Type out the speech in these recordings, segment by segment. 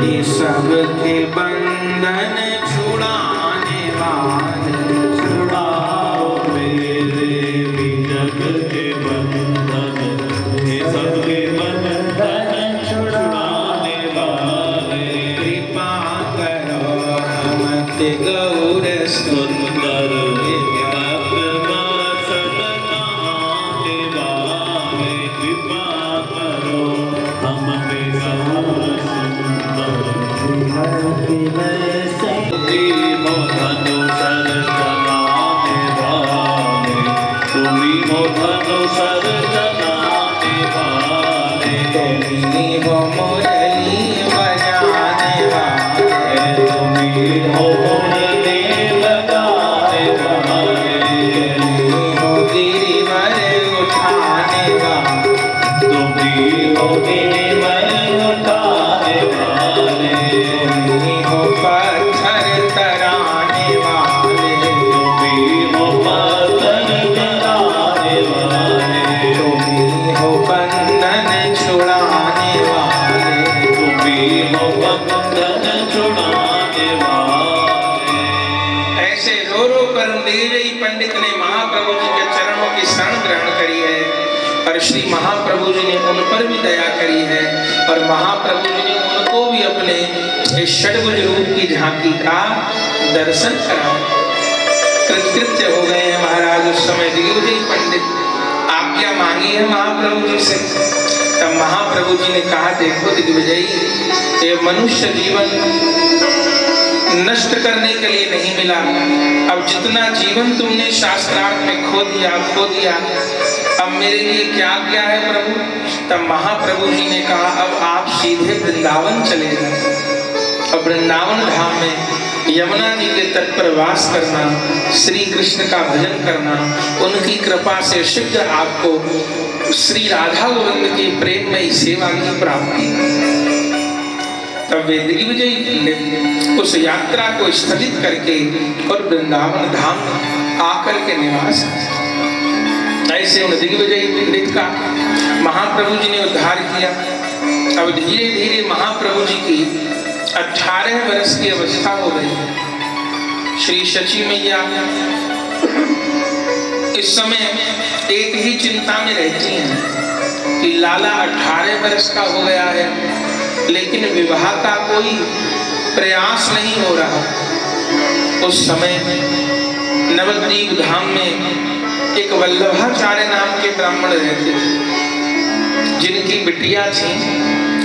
ये सबके बंधन छुड़ाने वाले, छुड़ाओ मेरे भी जग के बंधन, ये सबके बंधन छुड़ाने वाले। कृपा करो मत गौर सुंदर सदनाने वाले, कृपा करो हम पे गौर सुंदर। तुम्ही हो धनुषर जनाने वाले, तुम्ही हो धनुषर जनाने वाले, तुम्ही हो मुरली बजाने वाले, तुम्ही हो मुरली बजाने वाले, तुम्ही हो गिरिवर उठाने वाले, तुम्ही हो गिरिवर उठाने वाले, तुम्ही हो पत्थर तराने वाले, तुम्ही हो पत्थर जलाने वाले, तुम्ही हो बंधन छुड़ाने वाले, तुम्ही हो बंधन छुड़ाने वाले। ऐसे रो रो कर नीरई पंडित ने महाप्रभु जी के चरणों की शरण ग्रहण करी है और श्री महाप्रभु जी ने उन पर भी दया करी है और महाप्रभु जी ने उनको भी अपने इस षड्भुज रूप की झांकी का दर्शन करा। कृतकृत्य हो गए हैं महाराज। उस समय दिग्विजय पंडित आज्ञा मांगी है महाप्रभु जी से। तब महाप्रभु जी ने कहा, देखो दिग्विजय, ये मनुष्य जीवन नष्ट करने के लिए नहीं मिला। अब जितना जीवन तुमने शास्त्रार्थ में खो दिया, अब मेरे लिए क्या क्या है प्रभु। तब महाप्रभु जी ने कहा, अब आप सीधे वृंदावन चले जाए और वृंदावन धाम में यमुना जी के तट पर वास करना, श्री कृष्ण का भजन करना, उनकी कृपा से शीघ्र आपको श्री राधा गोविंद की प्रेममयी सेवा की प्राप्ति। तब वे दिग्विजय ने उस यात्रा को स्थगित करके और वृंदावन धाम में आकर के निवास। ऐसे उन दिग्विजय पंडित का महाप्रभु जी ने उद्धार किया। अब धीरे धीरे महाप्रभु जी की 18 वर्ष की अवस्था हो गई। श्री शची मैया इस समय एक ही चिंता में रहती हैं कि लाला 18 वर्ष का हो गया है, लेकिन विवाह का कोई प्रयास नहीं हो रहा। उस समय नवद्वीप धाम में एक वल्लभाचार्य नाम के ब्राह्मण रहते थे, जिनकी बिटिया थी,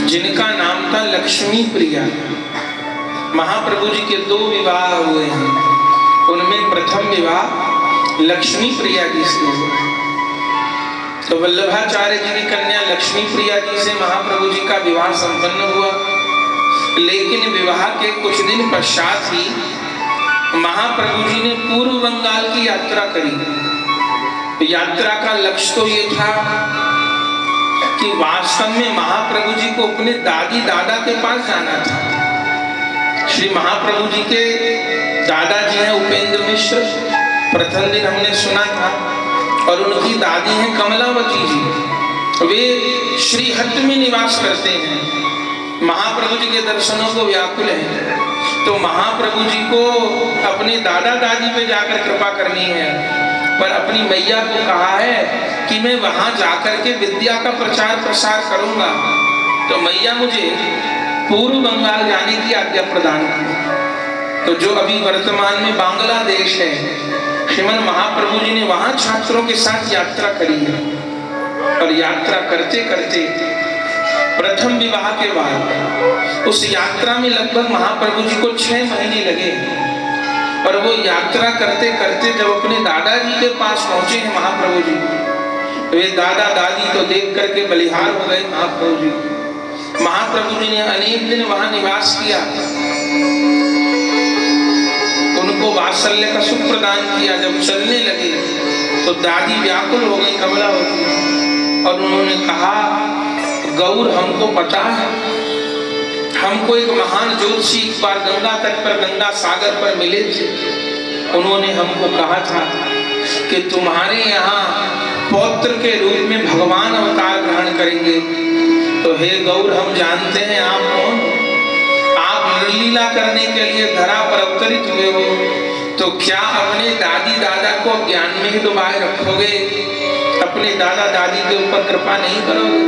जिनका नाम था लक्ष्मी प्रिया। महाप्रभु जी के 2 विवाह हुए हैं। उनमें प्रथम विवाह लक्ष्मी प्रिया जी से हुआ। तो वल्लभाचार्य जी की कन्या लक्ष्मी प्रिया जी से महाप्रभु जी का विवाह संपन्न हुआ। लेकिन विवाह के कुछ दिन पश्चात ही महाप्रभु जी ने पूर्व बंगाल की यात्रा करी। यात्रा का लक्ष्य तो ये था कि वास्तव में महाप्रभु जी को अपने दादी दादा के पास जाना था। श्री महाप्रभु जी के दादाजी हैं उपेंद्र मिश्र, प्रथम दिन हमने सुना था, और उनकी दादी हैं कमलावती जी। वे श्रीहट्ट में निवास करते हैं, महाप्रभु जी के दर्शनों को व्याकुल हैं। तो महाप्रभु जी को अपने दादा दादी पे जाकर कृपा करनी है, पर अपनी मैया को कहा है कि मैं वहां जाकर के विद्या का प्रचार प्रसार करूंगा। तो मैया मुझे पूर्व बंगाल जाने की आज्ञा प्रदान की। तो जो अभी वर्तमान में बांग्लादेश है, श्रीमन महाप्रभु जी ने वहां छात्रों के साथ यात्रा करी है। और यात्रा करते करते प्रथम विवाह के बाद उस यात्रा में लगभग महाप्रभु जी को 6 महीने लगे। और वो यात्रा करते करते जब अपने दादाजी के पास पहुंचे हैं महाप्रभु जी, वे दादा दादी तो देख करके बलिहार हो गए महाप्रभु जी। महाप्रभु जी ने अनेक दिन वहां निवास किया, उनको वात्सल्य का सुख प्रदान किया। जब चलने लगे तो दादी व्याकुल हो गई, कमलावती, और उन्होंने कहा, गौर हमको पता है, हमको एक महान ज्योतिषी एक बार गंगा तट पर, गंगा सागर पर मिले थे। उन्होंने हमको कहा था कि तुम्हारे यहाँ पौत्र के रूप में भगवान अवतार ग्रहण करेंगे। तो हे गौर, हम जानते हैं आप कौन। लीला करने के लिए धरा पर अवतरित हुए हो, तो क्या अपने दादी दादा को ज्ञान में ही डुबाए रखोगे? अपने दादा दादी के ऊपर कृपा नहीं करोगे?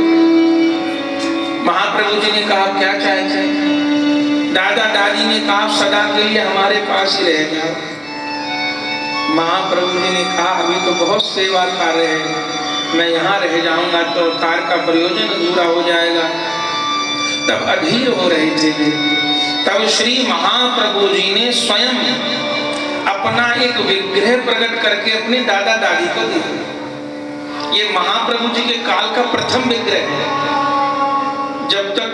महाप्रभु जी ने कहा क्या चाहते हैं? दादा दादी ने कहा सदा के लिए हमारे पास ही रह जाओ। महाप्रभु जी ने कहा अभी तो बहुत सेवा कार्य है, मैं यहाँ रह जाऊंगा तो अवतार का प्रयोजन अधूरा हो जाएगा। तब अधीर हो रहे थे। तब श्री महाप्रभु जी ने स्वयं अपना एक विग्रह प्रकट करके अपने दादा दादी को दिया। ये महाप्रभु जी के काल का प्रथम विग्रह है। जब तक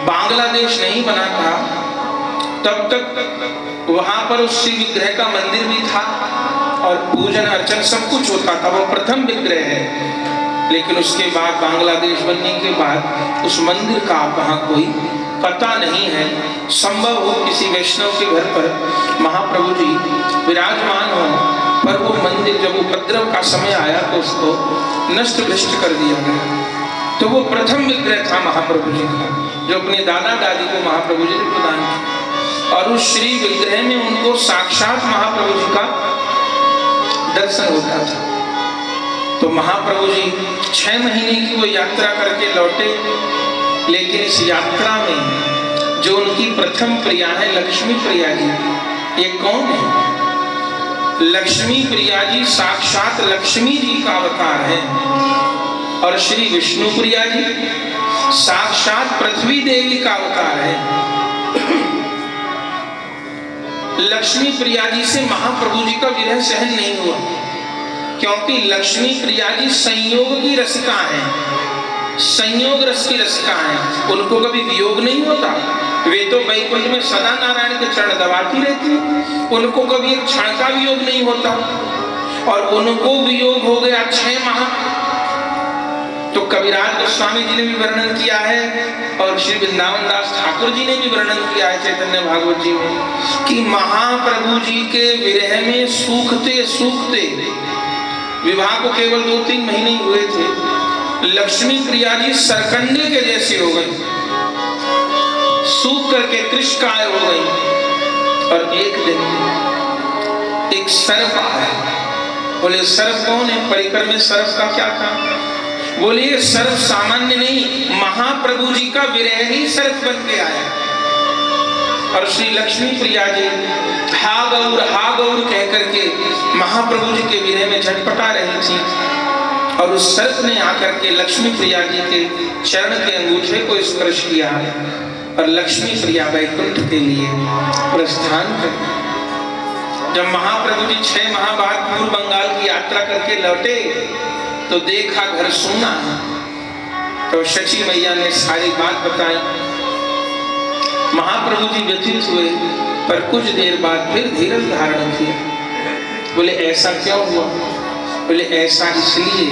बांग्लादेश नहीं बना था तब तक वहां पर उस शिव विग्रह का मंदिर भी था और पूजन अर्चन सब कुछ होता था। वो प्रथम विग्रह है। लेकिन उसके बाद बांग्लादेश बनने के बाद उस मंदिर का वहां कोई पता नहीं है। संभव हो किसी वैष्णव के घर पर महाप्रभु जी विराजमान हो, पर वो मंदिर जब उपद्रव का समय आया तो उसको नष्ट भ्रष्ट कर दिया गया। तो वो प्रथम विग्रह था महाप्रभु जी का, जो अपने दादा दादी को महाप्रभु जी ने प्रदान किया। और उस श्री विग्रह में उनको साक्षात महाप्रभु जी का दर्शन होता था। तो महाप्रभु जी 6 महीने की वो यात्रा करके लौटे। लेकिन इस यात्रा में जो उनकी प्रथम प्रिया है लक्ष्मी प्रिया जी, ये कौन है? लक्ष्मी प्रिया जी साक्षात लक्ष्मी जी का अवतार है। और श्री विष्णु प्रिया जी साक्षात पृथ्वी देवी का अवतार है। लक्ष्मी प्रिया जी से महाप्रभु जी का विरह सहन नहीं हुआ, क्योंकि लक्ष्मी प्रिया जी संयोग की रसिका हैं, संयोग रस की रसिका हैं। उनको कभी वियोग नहीं होता। वे तो वैकुंठ में सदा नारायण के चरण दबाती रहती, उनको कभी एक क्षण का वियोग नहीं होता। और उनको वियोग हो गया 6 माह। तो कविराज गोस्वामी जी ने भी वर्णन किया है और श्री वृंदावन दास ठाकुर जी ने भी वर्णन किया है चैतन्य भागवत जी में, कि महाप्रभु जी के विरह में सूखते सूखते, विवाह को केवल 2-3 महीने हुए थे, लक्ष्मी प्रिया जी सरकंडे के जैसी हो गई, सूख करके कृष्णकाय हो गई। और एक दिन एक सर्प आया। बोले सर्प कौन है? परिकर में सर्प का क्या था? बोले ये सर्प सामान्य नहीं, महाप्रभु जी का विरह ही सर्प बन के आया। और श्री लक्ष्मी प्रिया जी हा गौर कह करके महाप्रभु जी के विरह में झटपटा रही थी। और उस सर्प ने आकर के लक्ष्मी प्रिया जी के चरण के अंगूठे को स्पर्श किया और लक्ष्मी प्रिया वैकुंठ के लिए प्रस्थान कर। जब महाप्रभु जी 6 माह बाद पूर्व बंगाल की यात्रा करके लौटे तो देखा घर सूना। तो शची मैया ने सारी बात बताई। महाप्रभु जी व्यथित हुए, पर कुछ देर बाद फिर धीरज धारण किया। बोले ऐसा क्यों हुआ? बोले ऐसा इसलिए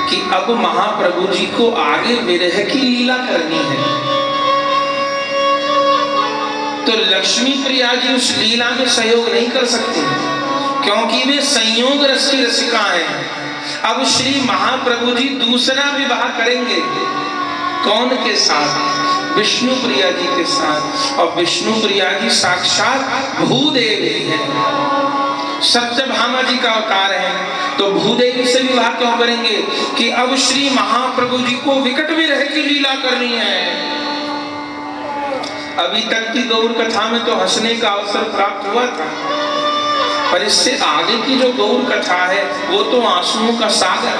कि अब महाप्रभु जी को आगे विरह की लीला करनी है। तो लक्ष्मी प्रिया जी उस लीला में सहयोग नहीं कर सकती, क्योंकि वे संयोग रस की रसिका हैं। अब श्री महाप्रभु जी दूसरा विवाह करेंगे। कौन के साथ? विष्णु प्रिया जी के साथ। और विष्णु प्रिया जी साक्षात भूदेवी है, सत्यभामा जी का अवतार है। तो भूदेवी से विवाह क्यों करेंगे? कि अब श्री महाप्रभु जी को विकट विरह की लीला करनी है। अभी तक की गौर कथा में तो हंसने का अवसर प्राप्त हुआ था, पर इससे आगे की जो गौर कथा है वो तो आंसुओं का सागर।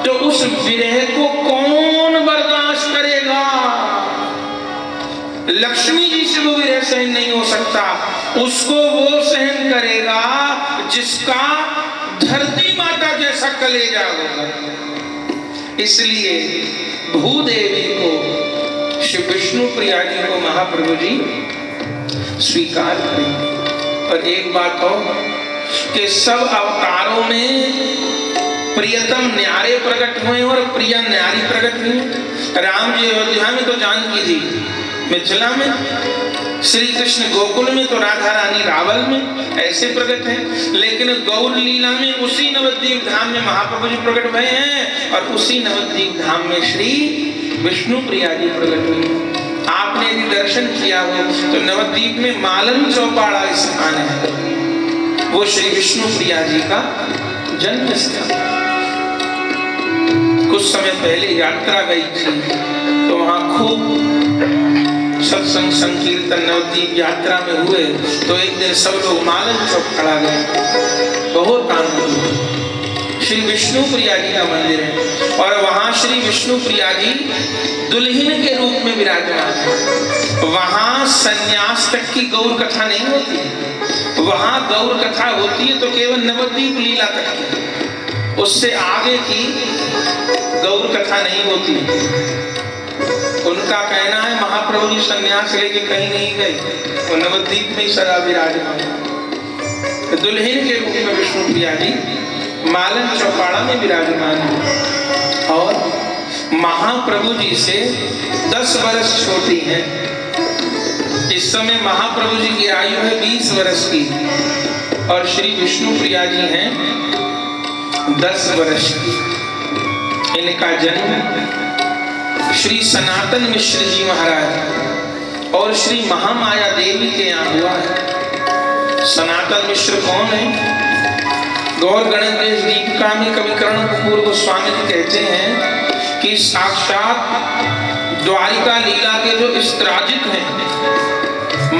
तो उस विरह को कौन बर्दाश्त करेगा? लक्ष्मी जी से वो विरह सहन नहीं हो सकता। उसको वो सहन करेगा जिसका धरती माता जैसा कलेजा होगा। इसलिए भूदेवी को, श्री विष्णु प्रिया जी को महाप्रभु जी स्वीकार करेंगे। और एक बात हो कि सब अवतारों में प्रियतम न्यारे प्रकट हुए और प्रिया न्यारी प्रकट हुई। राम जी अयोध्या में तो जानकी जी मिथिला में, श्री कृष्ण गोकुल में तो राधा रानी रावल में ऐसे प्रकट हैं। लेकिन गौर लीला में उसी नवद्वीप धाम में महाप्रभु जी प्रकट भए हैं और उसी नवद्वीप धाम में श्री विष्णु प्रिया जी प्रकट हुई। आपने यदि दर्शन किया हो तो नवद्वीप में मालन चौपाड़ा स्थान है, वो श्री विष्णु प्रिया जी का जन्म स्थान। कुछ समय पहले यात्रा गई थी तो वहां खूब सत्संग संकीर्तन नवद्वीप यात्रा में हुए, तो एक दिन सब लोग मालन चौपाड़ा गए, बहुत आनंद। श्री विष्णु प्रिया जी का मंदिर है और वहां श्री विष्णु प्रिया जी दुल्हन के रूप में विराजमान है। वहां संन्यास तक की गौर कथा नहीं होती, वहां गौर कथा होती है तो केवल नवद्वीप लीला तक की, उससे आगे की गौर कथा नहीं होती। उनका कहना है महाप्रभु जी संन्यास लेके कहीं नहीं गए, वो नवद्वीप में सदा विराजमान। दुल्हन के रूप में विष्णु प्रिया जी मालन चौपाड़ा में विराजमान है और महाप्रभु जी से 10 वर्ष छोटी हैं। इस समय महाप्रभु जी की आयु है 20 वर्ष की और श्री विष्णु प्रिया जी हैं 10 वर्ष की। इनका जन्म श्री सनातन मिश्र जी महाराज और श्री महामाया देवी के यहाँ हुआ है। सनातन मिश्र कौन है? गौर गणेश दीपिका में कविकरण कपूर गोस्वामी जी कहते हैं कि साक्षात द्वारिका लीला के जो इस्त्राजित हैं,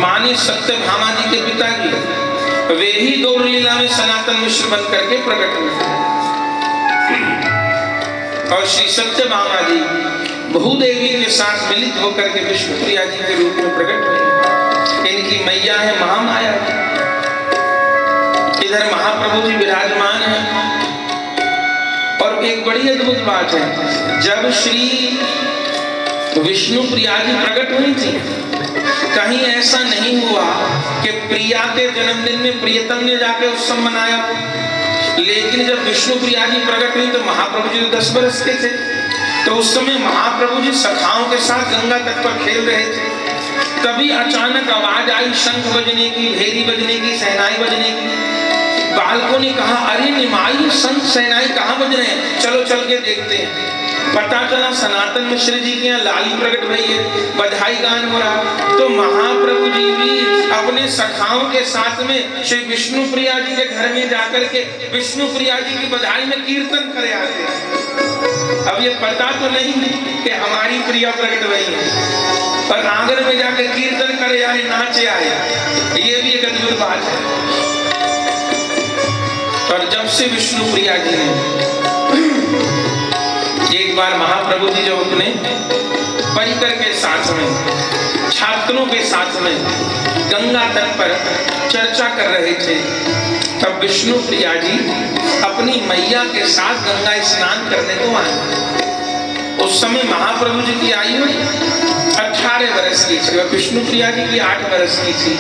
माने सत्यभामा जी के पिताजी, वे ही गौर लीला में सनातन मिश्र बन करके प्रकट हुए और श्री सत्यभामा जी भूदेवी के साथ मिलित होकर के विष्णु प्रिया जी के रूप में प्रकट हुए। इनकी मैया है महामाया। इधर महाप्रभु जी विराजमान हैं और एक बड़ी अद्भुत बात है, जब श्री विष्णु प्रिया जी प्रकट हुई थी, कहीं ऐसा नहीं हुआ कि प्रिया के जन्मदिन में प्रियतम ने जाके उत्सव मनाया। लेकिन जब विष्णु प्रिया जी प्रकट हुई तो महाप्रभु जी 10 वर्ष के थे, तो उस समय महाप्रभु जी सखाओं के साथ गंगा तट पर खेल रहे थे। तभी अचानक आवाज आई शंख बजने की, भेरी बजने की, सहनाई बजने की। बालकों ने कहा, अरे निमाई शंख सहनाई कहाँ बज रहे हैं, चलो चल के देखते हैं। पता चला सनातन मिश्र जी के यहाँ लाली प्रकट हुई है, बधाई गान हो रहा। तो महाप्रभु जी भी अपने सखाओं के साथ में श्री विष्णु प्रिया जी के घर में जाकर के विष्णु प्रिया जी की बधाई में कीर्तन करे आते हैं। अब ये पता तो नहीं कि हमारी प्रिया प्रकट हुई है, पर आंगन में जाकर कीर्तन करे आए, नाचे आए, ये भी एक अद्भुत बात है। और जब से विष्णु प्रिया जी ने एक बार महाप्रभु जी जब अपने परिकर के साथ में छात्रों के साथ में गंगा तट पर चर्चा कर रहे थे, तब विष्णु प्रिया जी अपनी मैया के साथ गंगा स्नान करने को आए। उस समय महाप्रभु जी की आयु 18 वर्ष की थी और विष्णु प्रिया जी की 8 वर्ष की थी।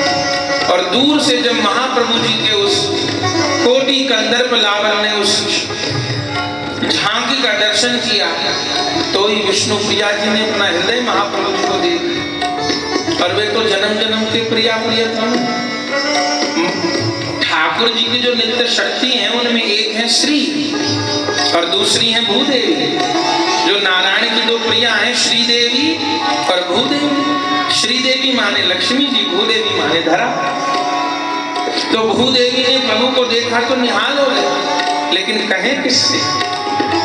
और दूर से जब महाप्रभु जी के उस कोटि कंदर्प लावण्य ने उस झांकी का दर्शन किया, तो ही विष्णु प्रिया जी ने अपना हृदय महाप्रभु जी को दे दिया। और वे तो जन्म जन्म के प्रियतम ठाकुर जी की जो नित्य शक्ति है उनमें एक है श्री और दूसरी है भूदेवी। जो नारायण की दो प्रिया हैं, श्रीदेवी और भूदेवी। श्रीदेवी माने लक्ष्मी जी, भूदेवी माने धरा। तो भूदेवी ने प्रभु को देखा तो निहाल हो गए, लेकिन कहें किससे?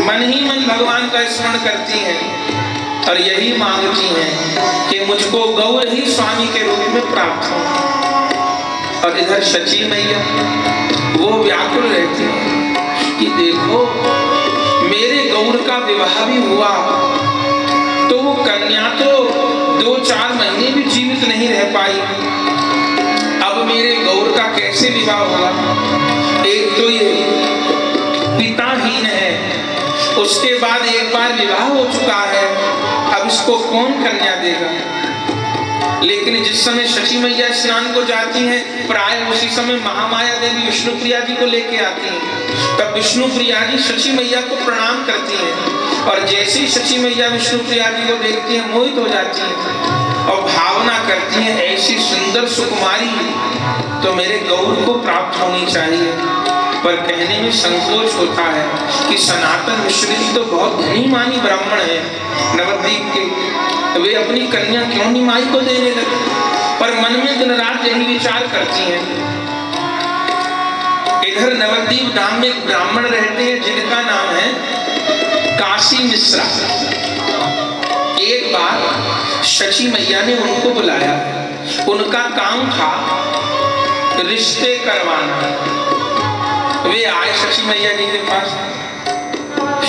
मन ही मन भगवान का स्मरण करती हैं और यही मांगती हैं कि मुझको गौर ही स्वामी के रूप में प्राप्त हो। और इधर सची मैया वो व्याकुल रहती है कि देखो मेरे गौर का विवाह भी हुआ तो वो कन्या तो 2-4 महीने भी जीवित नहीं रह पाई, अब मेरे गौर का कैसे विवाह होगा? एक तो ये पिताहीन है, उसके बाद एक बार विवाह हो चुका है, अब इसको कौन कन्या देगा? लेकिन जिस समय शची मैया स्नान को जाती हैं, प्राय उसी समय महामाया देवी विष्णु प्रिया जी को लेके आती हैं। तब विष्णु प्रिया जी शची मैया को प्रणाम करती हैं और जैसे ही शची मैया विष्णु प्रिया जी को देखती हैं मोहित हो जाती हैं और भावना करती हैं ऐसी सुंदर सुकुमारी तो मेरे गौर को प्राप्त होनी चाहिए। पर कहने में संकोच होता है कि सनातन मिश्र जी तो बहुत धनी मानी ब्राह्मण है नवद्वीप के, वे अपनी कन्या क्यों निमाई को देने लगे, पर मन में दिन रात यही विचार करती हैं। इधर नवद्वीप धाम में एक ब्राह्मण रहते हैं जिनका नाम है काशी मिश्रा। एक बार शची मैया ने उनको बुलाया। उनका काम था रिश्ते करवाना। वे आए शची मैया जी के पास।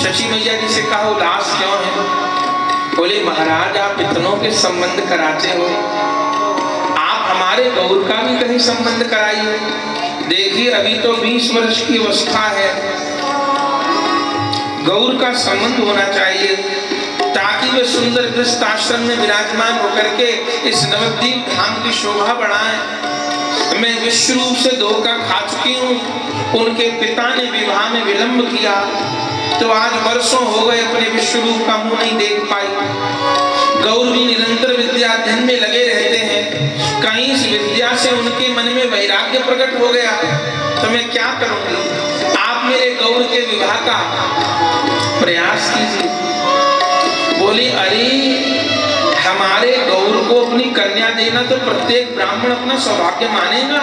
शची मैया जी से कहा उदास क्यों है? बोले महाराज आप इतनों के संबंध कराते हो, आप हमारे गौर का भी कहीं संबंध कराइए। देखिए अभी तो 20 वर्ष की अवस्था है, गौर का संबंध होना चाहिए ताकि वे सुंदर गृहस्थ आश्रम में विराजमान होकर के इस नवद्वीप धाम की शोभा बढ़ाएं। मैं विश्व रूप से धोखा खा चुकी हूँ। उनके पिता ने विवाह में विलंब किया तो आज वर्षों हो गए अपने विश्व रूप का मुंह नहीं देख पाई। गौर भी निरंतर विद्या अध्ययन में लगे रहते हैं। कहीं इस विद्या से उनके मन में वैराग्य प्रकट हो गया तो मैं क्या करूंगी? आप मेरे गौर के विवाह का प्रयास कीजिए। बोली अरे हमारे गौर को अपनी कन्या देना तो प्रत्येक ब्राह्मण अपना सौभाग्य मानेगा।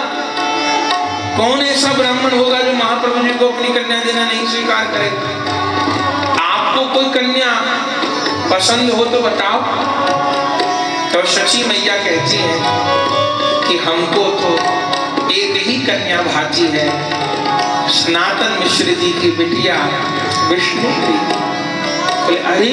कौन ऐसा ब्राह्मण होगा जो महाप्रभु जी को अपनी कन्या देना नहीं स्वीकार करेगा? आपको कोई कन्या पसंद हो तो बताओ। तो शची मैया कहती है कि हमको तो एक ही कन्या भाती है, सनातन मिश्र जी की बिटिया विष्णुप्रिया। बोले अरे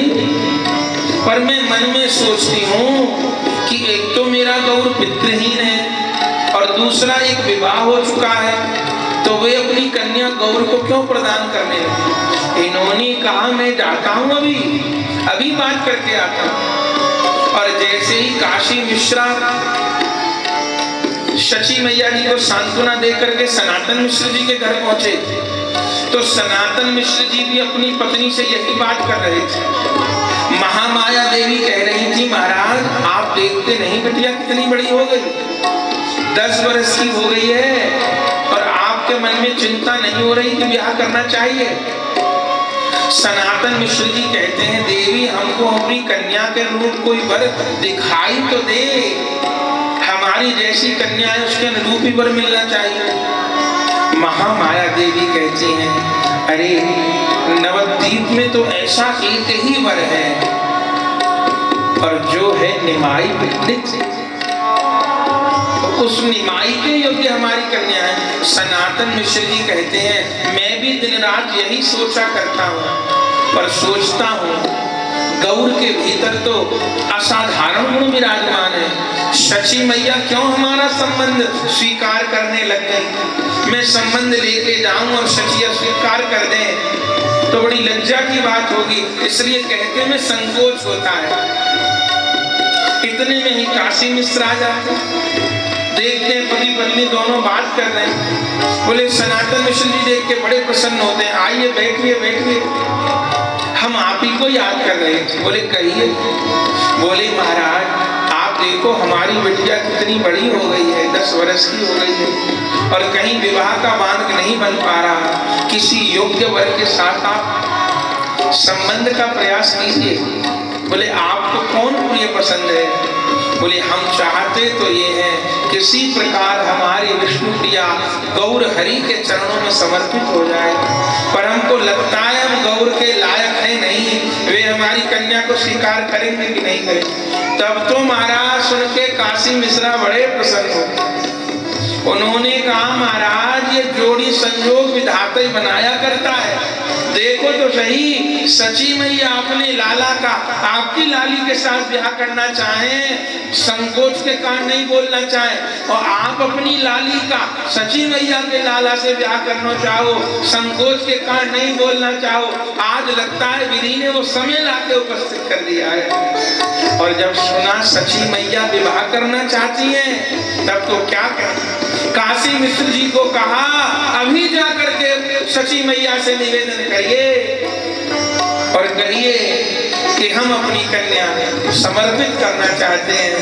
पर मैं मन में सोचती हूँ कि एक तो मेरा गौर पितृहीन है और दूसरा एक विवाह हो चुका है, तो वे अपनी कन्या गौर को क्यों प्रदान करने लगे? इन्होंने कहा मैं जाता हूँ अभी बात करके आता हूँ। और जैसे ही काशी मिश्रा शची मैया जी को सांत्वना देकर के सनातन मिश्र जी के घर पहुंचे तो सनातन मिश्र जी भी अपनी पत्नी से यही बात कर रहे थे। महामाया देवी कह रही थी महाराज आप देखते नहीं बिटिया कितनी बड़ी हो गई, 10 वर्ष की हो गई है और आपके मन में चिंता नहीं हो रही कि ब्याह करना चाहिए। सनातन मिश्र जी कहते हैं देवी हमको अपनी कन्या के रूप कोई वर दिखाई तो दे, हमारी जैसी कन्या है उसके अनुरूप ही वर मिलना चाहिए। महामाया देवी कहती हैं अरे नवद्वीप में तो ऐसा एक ही वर है और जो है निमाई पंडित, तो उस निमाई के योग्य हमारी कन्या है। सनातन मिश्र जी कहते हैं मैं भी दिन रात यही सोचा करता हूँ, पर सोचता हूँ गौर के भीतर तो असाधारण गुण विराजमान है। शची मैया क्यों हमारा संबंध स्वीकार करने लग गई? मैं संबंध लेके जाऊं और शची अस्वीकार कर दें तो बड़ी लज्जा की बात होगी, इसलिए कहते में संकोच होता है। इतने में ही काशी मिश्र आ जाते, देखते हैं पति पत्नी दोनों बात कर रहे हैं। बोले सनातन मिश्र जी देख के बड़े प्रसन्न होते हैं, आइए बैठिए बैठिए, हम आप ही को याद कर रहे थे। बोले कहिए। बोले महाराज आप देखो हमारी बिटिया कितनी बड़ी हो गई है, 10 वर्ष की हो गई है और कहीं विवाह का मार्ग नहीं बन पा रहा, किसी योग्य वर्ग के साथ आप संबंध का प्रयास कीजिए। बोले आपको कौन प्रिय पसंद है? बोले हम चाहते तो ये है किसी प्रकार हमारी विष्णु प्रिया गौर हरि के चरणों में समर्पित हो जाए, पर हमको लगता है हम गौर के लायक है नहीं, वे हमारी कन्या को स्वीकार करेंगे कि नहीं करेंगे। तब तो महाराज सुन के काशी मिश्रा बड़े प्रसन्न हो। उन्होंने कहा महाराज ये जोड़ी संयोग विधाता ही बनाया करता है, देखो तो सही सची मैया अपने लाला का आपकी लाली के साथ ब्याह करना चाहें, संकोच के कारण नहीं बोलना चाहें, और आप अपनी लाली का सची मैया के लाला से ब्याह करना चाहो, संकोच के कारण नहीं बोलना चाहो। आज लगता है विधि ने वो समय लाके उपस्थित कर दिया है। और जब सुना सची मैया विवाह करना चाहती हैं तब तो क्या कहना। काशी मिश्र जी को कहा अभी जाकर के सची मैया से निवेदन करिए और कहिए कि हम अपनी कन्या समर्पित करना चाहते हैं।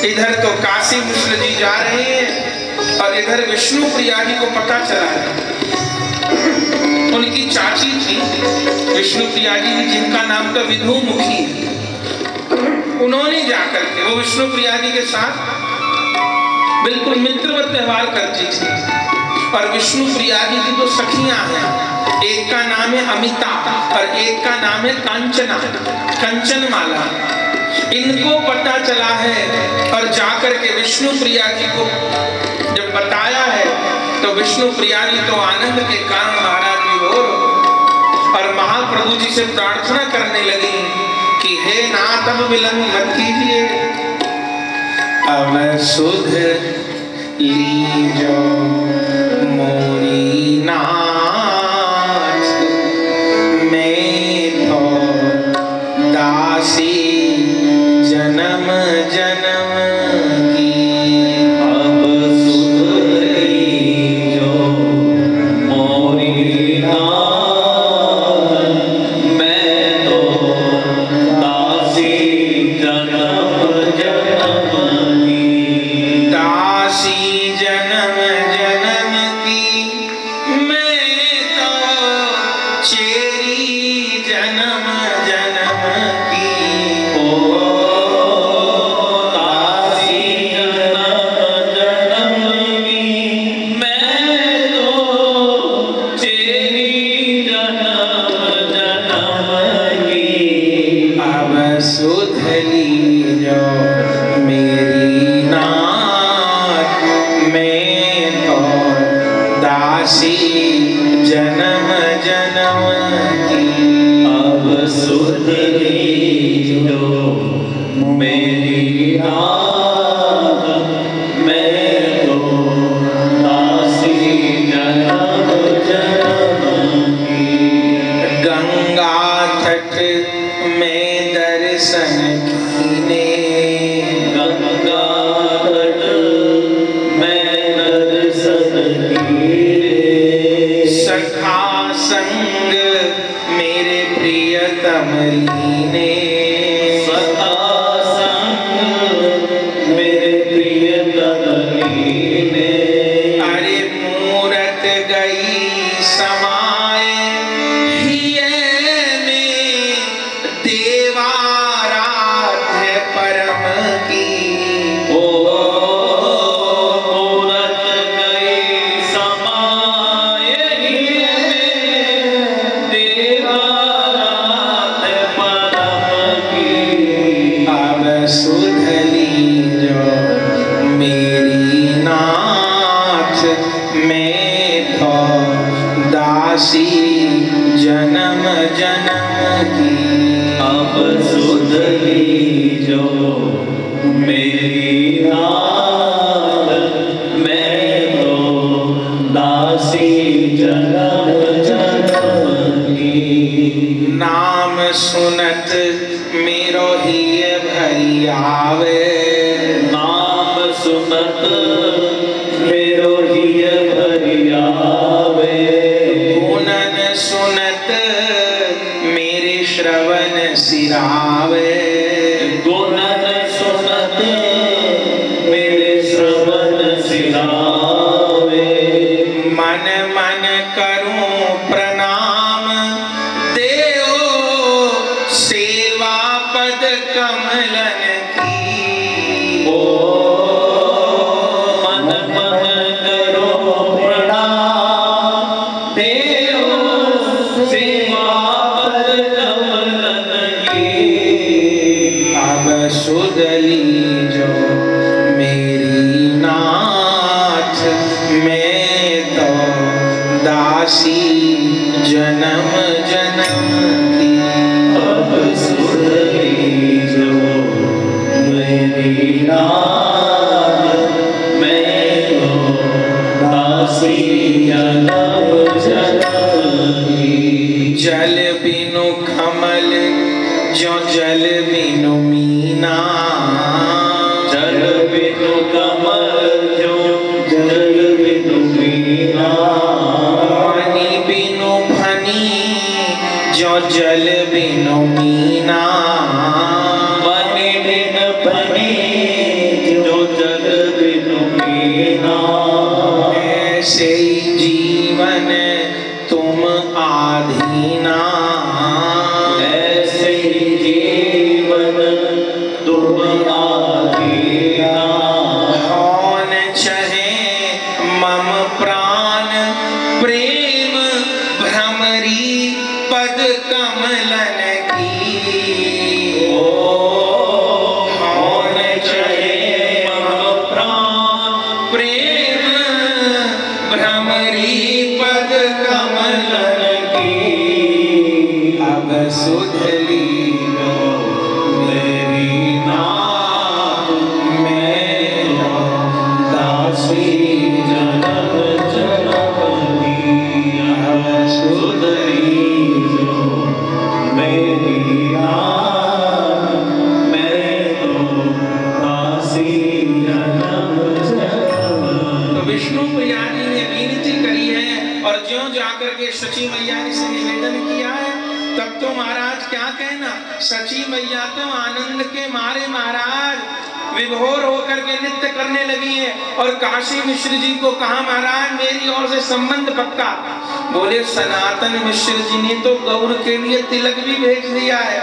इधर तो काशी मिश्र जी जा रहे हैं और इधर विष्णु प्रिया जी को पता चला है। उनकी चाची थी विष्णु प्रिया जी जिनका नाम था विधु मुखी। उन्होंने जाकर के वो विष्णु प्रिया जी के साथ बिल्कुल मित्रवत व्यवहार करती थी। और विष्णु प्रिया जी की तो सखियां हैं, एक का नाम है अमिता और एक का नाम है कांचना, कंचनमाला। इनको पता चला है और जाकर के विष्णु प्रिया जी को जब बताया है तो विष्णु प्रिया जी तो आनंद के कारण महाराज विभोर और महाप्रभु जी से प्रार्थना करने लगी कि हे नाथ अब विलंब मत कीजिए, अब सुध लीजो मोरी नाथ, मैं तो दासी जन्म जन्म की। अब सुध लीजो मोरी नाथ, मैं तो दासी जन्म जन्म की। दासी जन्म जन्म की, मैं तो चेरी जन्म जन्म की। ओ दासी जन्म जन्म की, मैं तो तेरी जन्म जन्म की। अब सुध लीजो मेरी नाथ, मैं तो दासी जन्म जन्म की। अब सुध लीजो मेरी नाथ, मैं तो दासी जन्म जन्म की। गंगा तट में दर्शन कीने, गंगा तट में दर्शन कीने। सखा संग मेरे प्रियतम लीने। सखा संग मेरे प्रियतम लीने। अरे मूरत गई समाए हिये में, देवाराध्य परम की। ओ मूरत गई समाए हिये में, देवाराध्य परम की। अब सुध लीजो मेरी नाथ, मैं तो दासी जन्म जन्म की। अब सुध लीजो मेरी नाथ, मैं तो दासी जन्म जन्म की। नाम सुनत मेरो हिय भरी आवे, नाम सुनत मेरो हिय भरी आवे। गुणन सुनत मेरे श्रवण सिरावे। गुणन सुनत मेरे श्रवण सिरावे। मन मन करूं प्रणाम देओ, सेवा पद कमलन की। ओ मन मन करो प्रणाम देओ, सेवा पद कमलन की। अब सुध लीजो मेरी नाथ, मैं तो दासी जन्म जन्म की। अब सुध लीजो मेरी नाथ, मैं तो दासी जन्म जन्म की। जल बिनु कमल जो जल बिनु मीना, जल बिनु कमल जो जल बिनु मीना। पानी बिनु फनी जो जल बिनु मीना। पानी बिन फनी जो जल बिनु मीना। ऐसे ही जीवन तुम आधीना, ऐसे ही जीवन तुम सची मैया ने से निवेदन किया है, तब तो महाराज क्या कहना, सची मैया तो आनंद के मारे महाराज विभोर होकर के नृत्य करने लगी है। और काशी मिश्र जी को कहा महाराज मेरी ओर से संबंध पक्का। बोले सनातन मिश्र जी ने तो गौर के लिए तिलक भी भेज दिया है।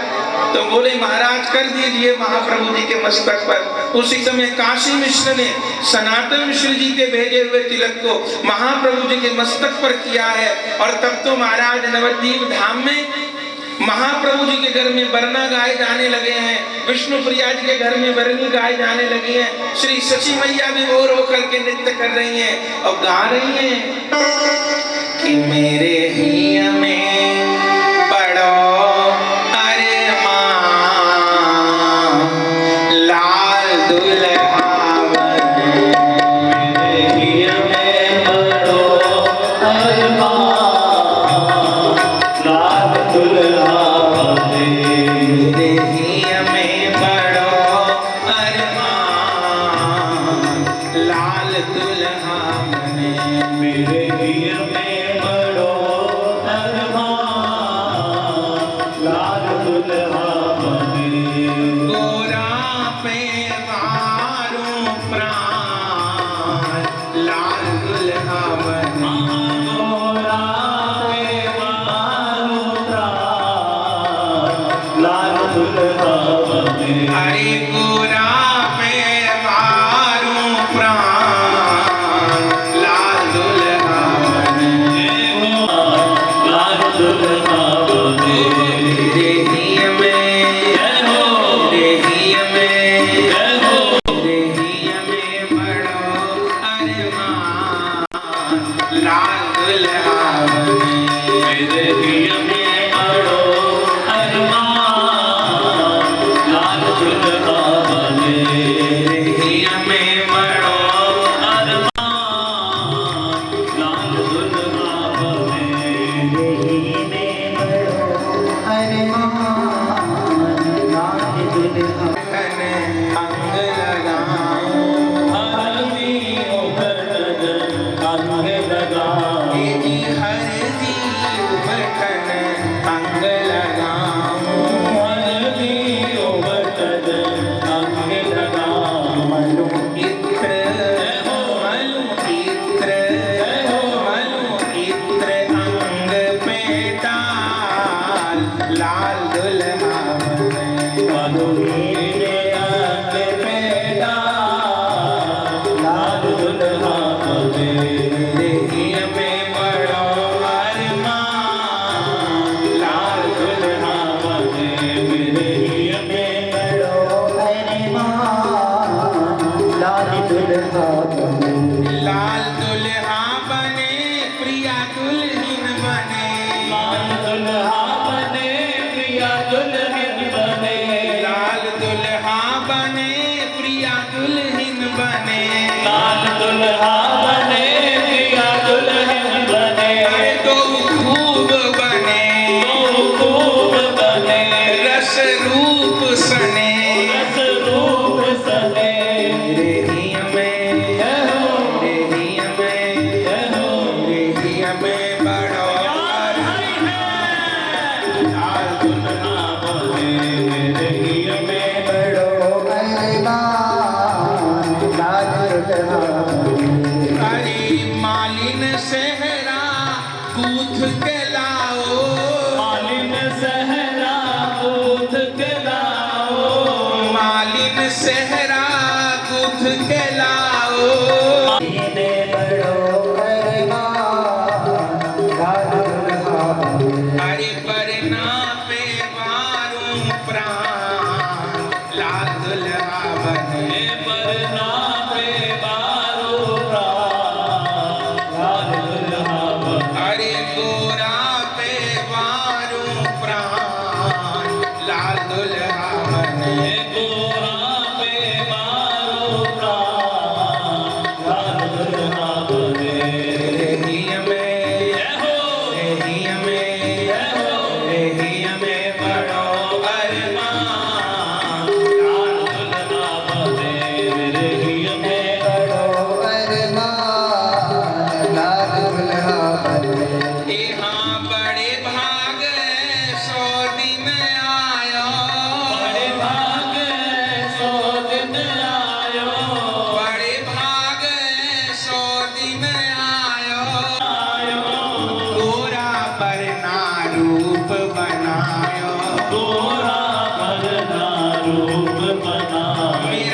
तो बोले महाराज कर दीजिए महाप्रभु जी के मस्तक पर। उसी समय काशी मिश्र ने सनातन मिश्र जी के भेजे हुए तिलक को महाप्रभु जी के मस्तक पर किया है। और तब तो महाराज नवद्वीप धाम में महाप्रभु जी के घर में बरना गाए जाने लगे हैं, विष्णु प्रिया जी के घर में बरनी गाए जाने लगी हैं। श्री सची मैया भी ओर होकर के नृत्य कर रही हैं और गा रही हैं कि मेरे ही में बड़ो अरे माँ लाल दुल्हा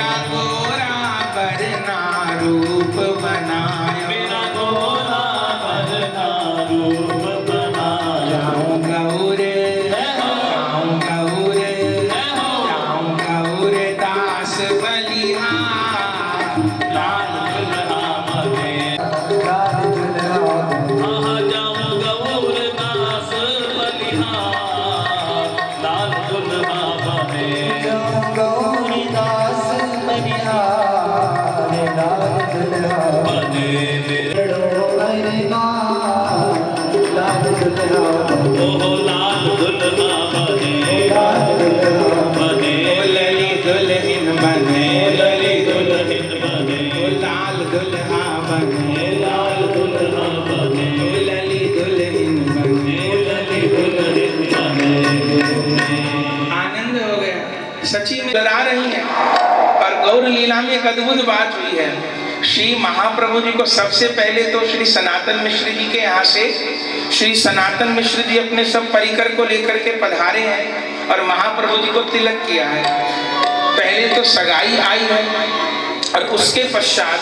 मेरा गोरा बरना रूप बनाया, मेरा गोरा बरना रूप बनाया। जाऊं गौर दास बलिहार, लाल दुल्हा बने, आहा जाऊं गौर दास बलिहार, लाल दुल्हा बने, गौरीदास बनिहार लाल दुल्हा बने मेरे लाल दुल्हा ओ लाल दुल्हा बने, बने लली दुल्हन बने, लली दुल्हन बने, लाल दुल्हा बने, लाल दुल्हा बने, लली दुल्हन बने। लली दुल्हन बने। आनंद हो गया, सची में डरा रही है। और गौर लीला में एक अद्भुत बात हुई है। श्री महाप्रभु जी को सबसे पहले तो श्री सनातन मिश्र जी के यहाँ से श्री सनातन मिश्र जी अपने सब परिकर को लेकर के पधारे हैं और महाप्रभु जी को तिलक किया है। पहले तो सगाई आई है और उसके पश्चात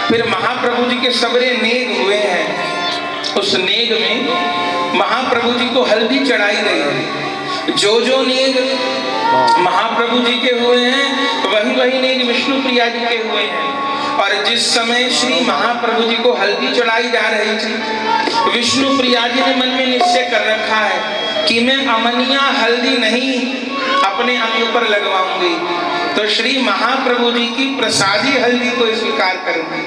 फिर महाप्रभु जी के सबरे नेग हुए हैं। उस नेग में महाप्रभु जी को हल्दी चढ़ाई गई है। जो जो नेग महाप्रभु जी के हुए हैं वही वही नेग विष्णु प्रिया जी के हुए हैं। और जिस समय श्री महाप्रभु जी को हल्दी चढ़ाई जा रही थी, विष्णु प्रिया जी ने मन में निश्चय कर रखा है कि मैं अमनिया हल्दी नहीं अपने अंग पर लगवाऊंगी, तो श्री महाप्रभु जी की प्रसादी हल्दी को स्वीकार करूंगी।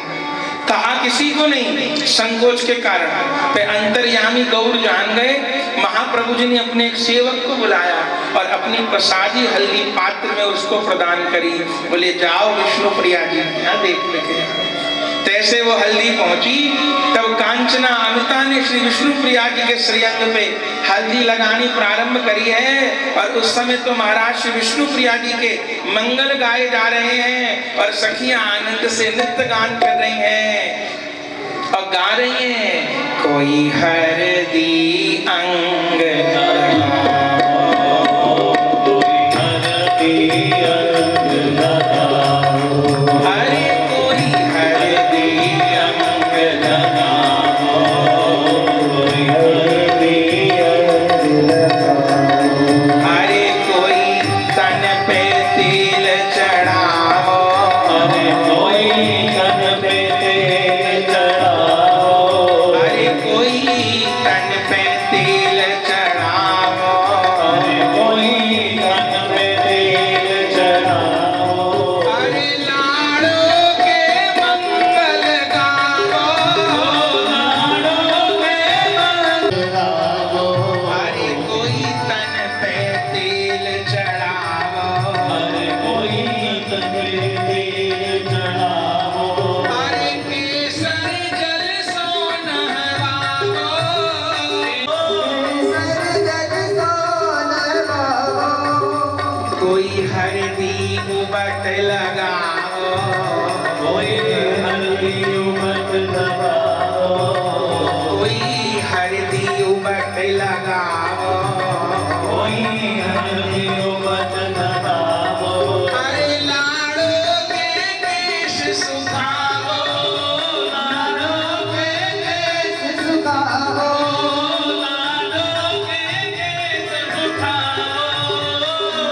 कहा किसी को नहीं, संकोच के कारण। पे अंतर्यामी गौर जान गए। महाप्रभु जी ने अपने एक सेवक को बुलाया और अपनी प्रसादी हल्दी पात्र में उसको प्रदान करी। बोले जाओ विष्णु प्रिया जी यहाँ देख लेके। तैसे वो हल्दी पहुंची, तब कांचना अमिता ने श्री विष्णु प्रिया जी के श्रीअंग पे हल्दी लगानी प्रारंभ करी है। और उस समय तो महाराज श्री विष्णु प्रिया जी के मंगल गाए जा रहे हैं और सखियां आनंद से नृत्य गान कर रही हैं और गा रही हैं, कोई हरदी अंग हरे कोई हरदी अंग हरे कोई तन पे तिल चढ़ाओ, अरे कोई तन पे तेल चढ़ाओ, हरे कोई तन पे तिल चढ़ाओ, अरे कोई तन पे तेल चढ़ाओ, हरे लाड़ों के मंगल गाओ, लाड़ों के हरे कोई तन पे तिल चढ़ाओ, अरे कोई तन पे तेल चढ़ाओ, हरे केसर जल सो नहवाओ, कोई हरदी उबट लगाओ, कोई हल्दी उमट लगाओ, कोई हरदी उबट लगाओ, कोई हल्दी उमट लगाओ, अरे लाड़ों के केश सुखाओ, लाड़ों के केश सुखाओ लाड़ों के केश सुखाओ,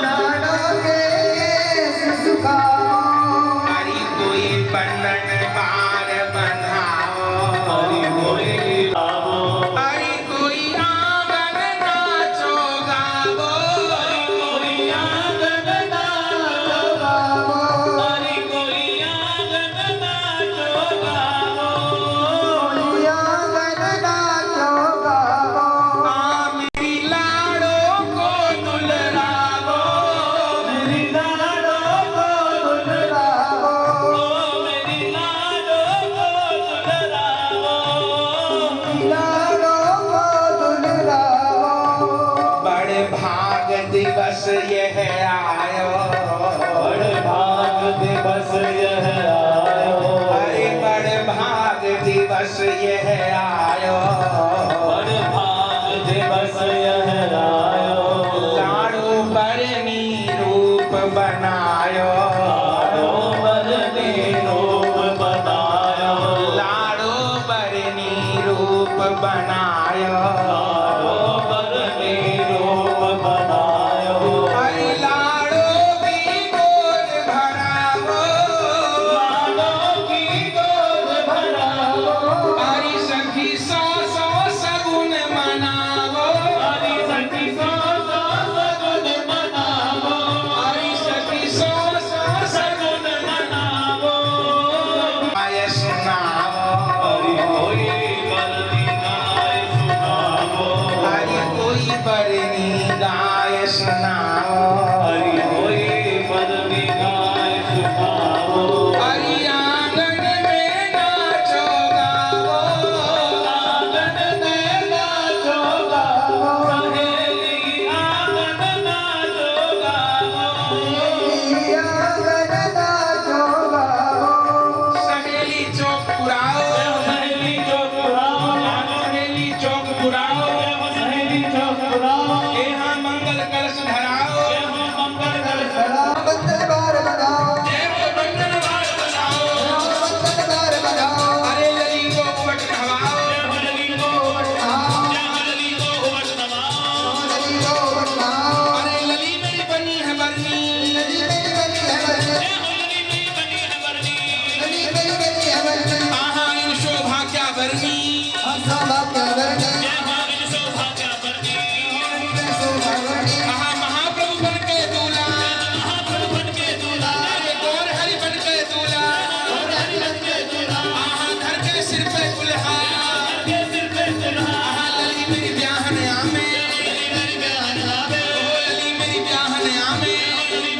लाड़ों के केश सुखाओ हरी कोई बंधन बार बंधाओ, हरि कोई गावो, हरी कोई आंगन नाचो गावो, कोई आंगन नाचो गावो, हरि कोई आंगन नाचो गावो, मेरी लाड़ों को दुलरावो, मेरी लाड़ों को दुलरावो, मेरी लाड़ों को दुलरावो, बड़े भाग दिवस यह आयो, बड़ भाग दिवस यह आयो, अरे बड़े भाग दिवस यह आयो, बड़ भाग दिवस यह आयो, लाड़ो बरनी रूप बनायो, लाड़ो सौभाग्यवर्णी जय भागिन सौभाग्यवर्णी सौभाग्यवर्णी आहा महाप्रभु बन के दूल्हा महाप्रभु बन के दूल्हा अरे गौर हरि बन के दूल्हा और हरि बन के दूल्हा आहा धर के सिर पे दुल्हा के सिर पे दुल्हा आहा लली मेरी ब्याहन आमे मेरी ब्याहन आवे ओ लली मेरी ब्याहन आमे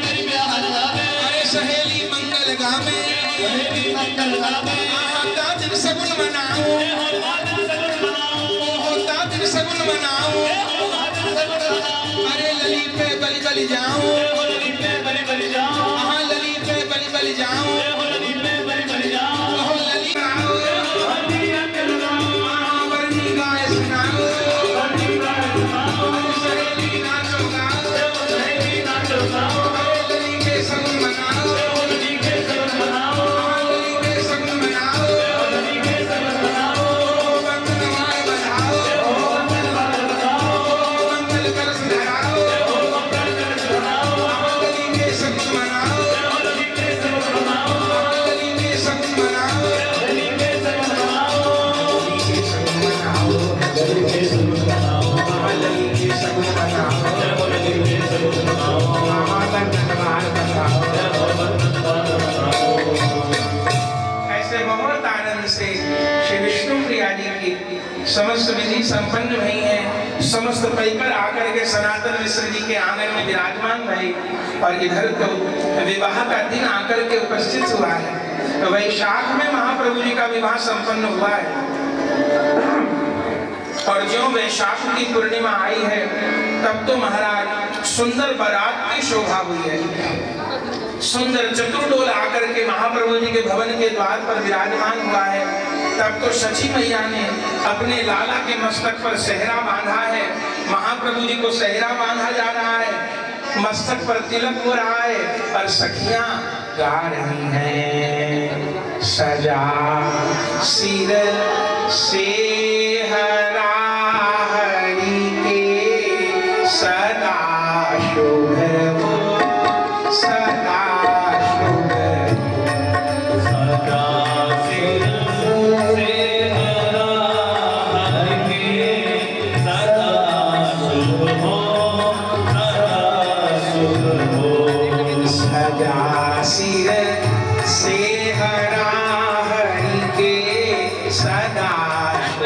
मेरी ब्याहन आवे अरे सहेली मंगल गावे मेरी मंगल गावे आहा दादिन सगुन मनाओ हो दादन सगुन मनाओ होता दिन सगुन मनाओ हो दादन सगुन मनाओ अरे लली पे बलि बलि जाऊं हो लली पे बलि बलि जाओ आहा लली पे बलि बलि जाऊं हो लली पे बलि बलि जाओ ओहो लली आओ हल्दी अंकल गाओ आहा बरनी गाय सुनाओ हल्दी गाय सुनाओ अरे सहेली नाचो गाओ सहेली नाचो गाओ अरे लली के सगुन मनाओ हो लली के सगुन मनाओ आहा लली के सगुन मनाओ हो लली के सगुन मनाओ ओहो बंधन मार बधाओ हो मंगल वाल बताओ ओहो मंगल कलश धराओ हो मंगल कर सुनाओ आहा लली के सगुन मनाओ हो लली के सगुन मनाओ आहा लली के सगुन मनाओ लली के सगुन मनाओ लली के सगुन मनाओ लली के सगुन मनाओ आहा लली के सगुन मनाओ हो लली के सगुन मनाओ आहा बंधन मार बधाओ हो मंगल वाल बताओ ऐसे बहुत आनंद से श्री विष्णु प्रिया जी की समस्त विधि संपन्न भई है। समस्त परिकर आकर के सनातन मिश्र जी के आंगन में विराजमान भई और इधर तो विवाह का दिन आकर के उपस्थित हुआ है। तो वैशाख में महाप्रभु जी का विवाह संपन्न हुआ है और जो वैशाख की पूर्णिमा आई है तब तो महाराज सुंदर बारात की शोभा हुई है। सुंदर चतुर्डोल आकर के महाप्रभु जी के भवन के द्वार पर विराजमान हुआ है। तब तो सची मैया ने अपने लाला के मस्तक पर सेहरा बांधा है। महाप्रभु जी को सेहरा बांधा जा रहा है, मस्तक पर तिलक हो रहा है और सखियां गा रही हैं सजा सिर सेहरा हरि के सदा शुभ हो सदा शुभ सदा सिर से हरा हर के सदा शुभ हो सदा शुभ हो सजा सिर से हरा हरि के सदा शुभ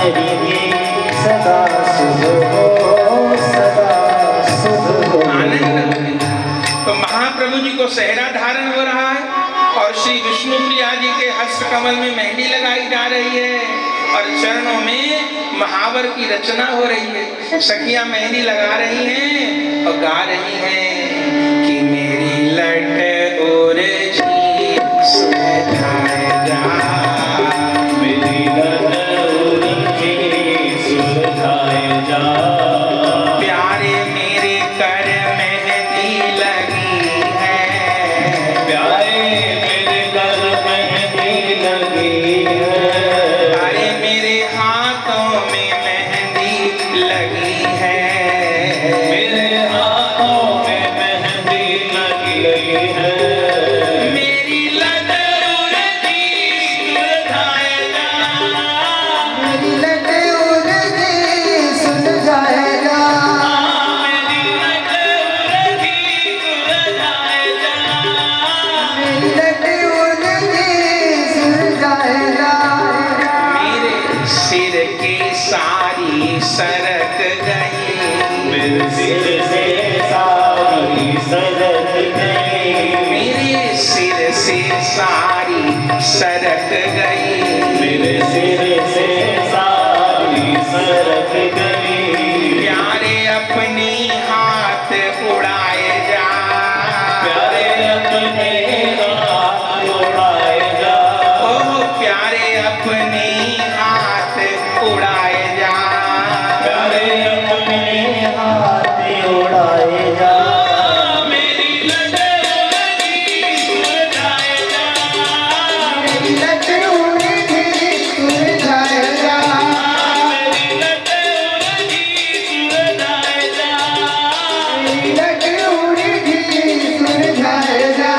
मेरी सदा शुभ हो, सदा शुभ हो। आनंद। तो महाप्रभु जी को सेहरा धारण हो रहा है और श्री विष्णु प्रिया जी के हस्त कमल में मेहंदी लगाई जा रही है और चरणों में महावर की रचना हो रही है। सखियां मेहंदी लगा रही हैं और गा रही हैं कि मेरी लट और जी सुलझाए जा, मेरी लट उनकी सुलझाए जा। प्यारे मेरे कर मेहंदी लगी है, प्यारे मेरे घर मेहंदी लगी है। अरे मेरे हाथों में मेहंदी लगी है, मेरे हाथों में मेहंदी लगी है। मेरी लट उड़ती सुलझाए जा, मेरी लट उड़ती सुलझाए जा, मेरी लट उड़ती सुलझाए जा, मेरी लट उड़ती सुलझाए जा। मेरे सिर की सारी सरक गई, मेरे सिर से सारी सरक गई। मेरे सिर से सारी सरक गई, मेरे सिर से सारी सरक गई। प्यारे अपने हाथ उड़ाए जा, प्यारे अपने हाथ उड़ाए जा। ओ प्यारे अपने हाथ उड़ाए जा, प्यारे अपने हाथ उड़ाए जा। मेरी लट उड़ती सुलझाए जा, मेरी लट उड़ती सुलझाए जा, मेरी लट उड़ती सुलझाए जा, मेरी लट उड़ती सुलझाए जा।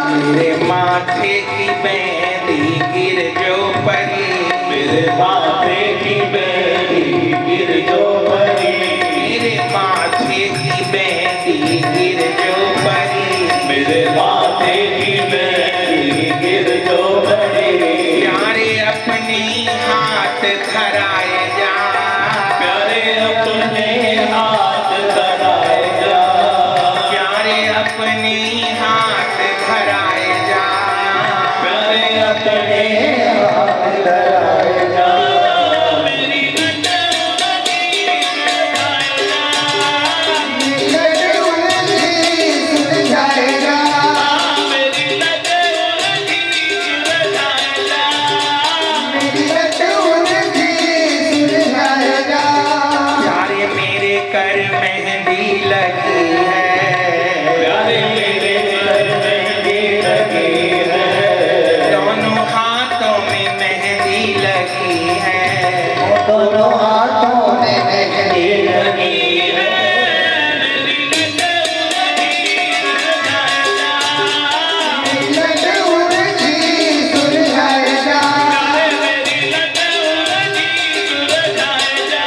मेरे माथे की मेहंदी गिर जो पड़ी, मेरे माथे की मेहंदी गिर जो पड़ी। मेरे माथे की मेहंदी गिर जो पड़ी, मेरे माथे की मेहंदी गिर जो पड़ी। प्यारे अपने हाथ धराए जा, प्यारे अपने हाथ धराए जा। प्यारे अपने हाथ धराए जा, प्यारे अपने हाथ धराए जा। मेरी लट उड़ती सुलझाए जा, मेरी लट उड़ती सुलझाए जा, मेरी लट उड़ती सुलझाए जा, मेरी लट उड़ती सुलझाए जा। प्यारे मेरे कर मेहंदी लगी है, प्यारे मेरे घर मेहंदी लगी है। दोनों हाथों में मेहंदी लगी है, दोनों हाथों में मेहंदी लगी है। मेरी लट उड़ती सुलझाए जा, मेरी लट उड़ती सुलझाए जा, मेरी लट उड़ती सुलझाए जा,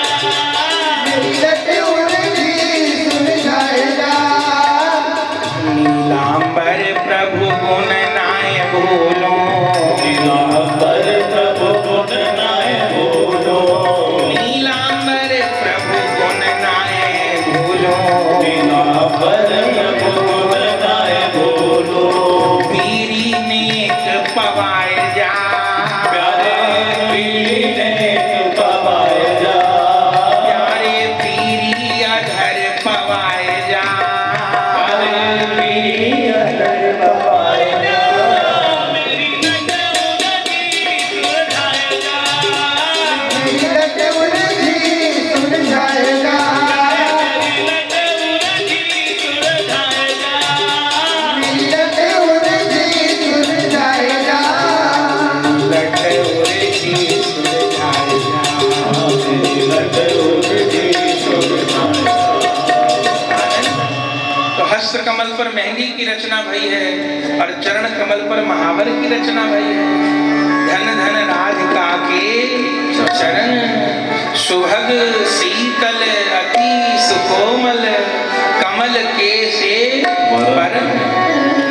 मेरी लट उड़ती सुलझाए जा। नीलांबर प्रभु गुण नाय भूलो, नीलांबर प्रभु गुण नाय भूलो। नीलांबर प्रभु गुण नाय भूलो, नीलांबर प्रभु गुण नाय भूलो। पीरी नेक पवाए जा, प्यारे पीरी नेक पवाए जा। प्यारे पीरी अधर पवाए जा, प्यारे पीरी अधर पवाए जा। मेरी लट उड़ती सुलझाए जा, मेरी लट उड़ती सुलझाए जा, मेरी लट उड़ती सुलझाए जा, मेरी लट उड़ती सुलझाए जा। लट उड़ती सुलझाए जा। मेरी लट उड़ती सुलझाए जा। तो हस्त कमल पर मेहंदी की रचना भई है और चरण कमल पर महावर की रचना भई है। धन धन राधिका के चरण, सुभग शीतल अति सुकोमल, कमल के से पर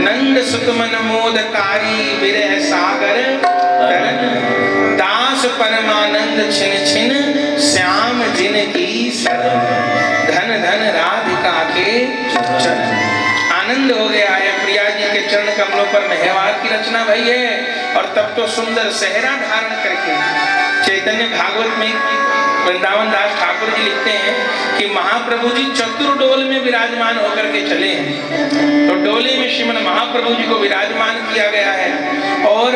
नंद सुत मन मोदकारी विरह सागर तरन, दास परमानंद छिन छिन श्याम जिन की शरण, धन धन राधिका के चरण। आनंद हो गया है, प्रिया जी के चरण कमलों पर मेहवार की रचना भई है। और तब तो सुंदर सेहरा धारण करके चैतन्य भागवत में वृंदावन दास ठाकुर जी लिखते हैं कि महाप्रभु जी चतुर्डोल में विराजमान होकर के चले हैं। तो डोले में श्रीमन महाप्रभु जी को विराजमान किया गया है। और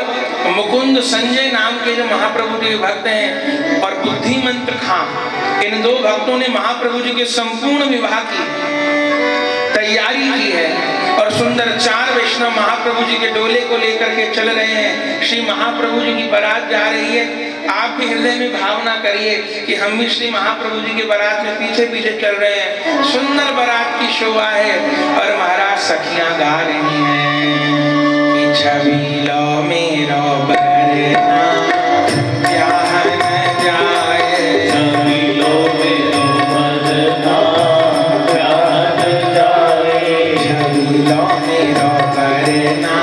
मुकुंद संजय नाम के जो महाप्रभु जी के भक्त हैं और बुद्धि मंत्र खां, इन दो भक्तों ने महाप्रभु जी के संपूर्ण विवाह की तैयारी की है। और सुंदर 4 वैष्णव महाप्रभु जी के डोले को लेकर के चल रहे हैं। श्री महाप्रभु जी की बारात जा रही है। आप भी हृदय में भावना करिए कि हम भी श्री महाप्रभु जी के बारात में पीछे पीछे चल रहे हैं। सुंदर बारात की शोभा है और महाराज सखियां गा रही हैं कि छवि लो मेरो बरना ब्याह न जाए, छवि लो मेरो बरना ब्याह न जाए, छवि लो मेरो बरना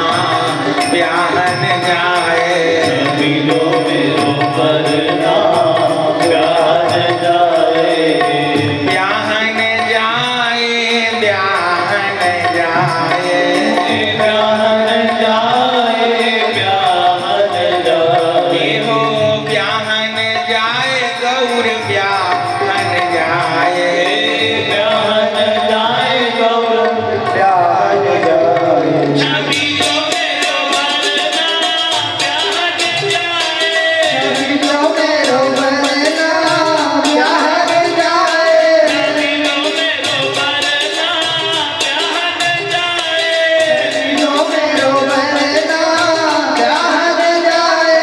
ब्याह न जाए, छवि लो मेरो बरना ब्याह न जाए, ब्याह न जाए, ब्याह न जाए, ब्याह न जाए, ब्याह न जाए, ये हो ब्याह न जाए, गौर ब्याह न जाए, ब्याह न जाए, गौर प्यार जाए छवि लो मेरो बरना ब्याह न जाए, लो मेरो बरना प्यार जाए छवि लो मेरो बरना ब्याह न जाए, लो मेरो बरना प्यार जाए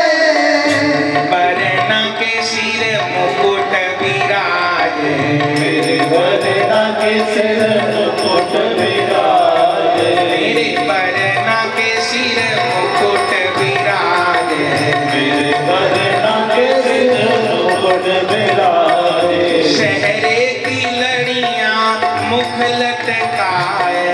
बरना के सिर मुकुट विराजे, मेरे बरना के सिर मुकुट विराजे, मेरे बरना के सिर मुकुट विराजे, मेरे बरना के सिर मुकुट विराजे, शहरे की लड़ियां मुख लटकाए,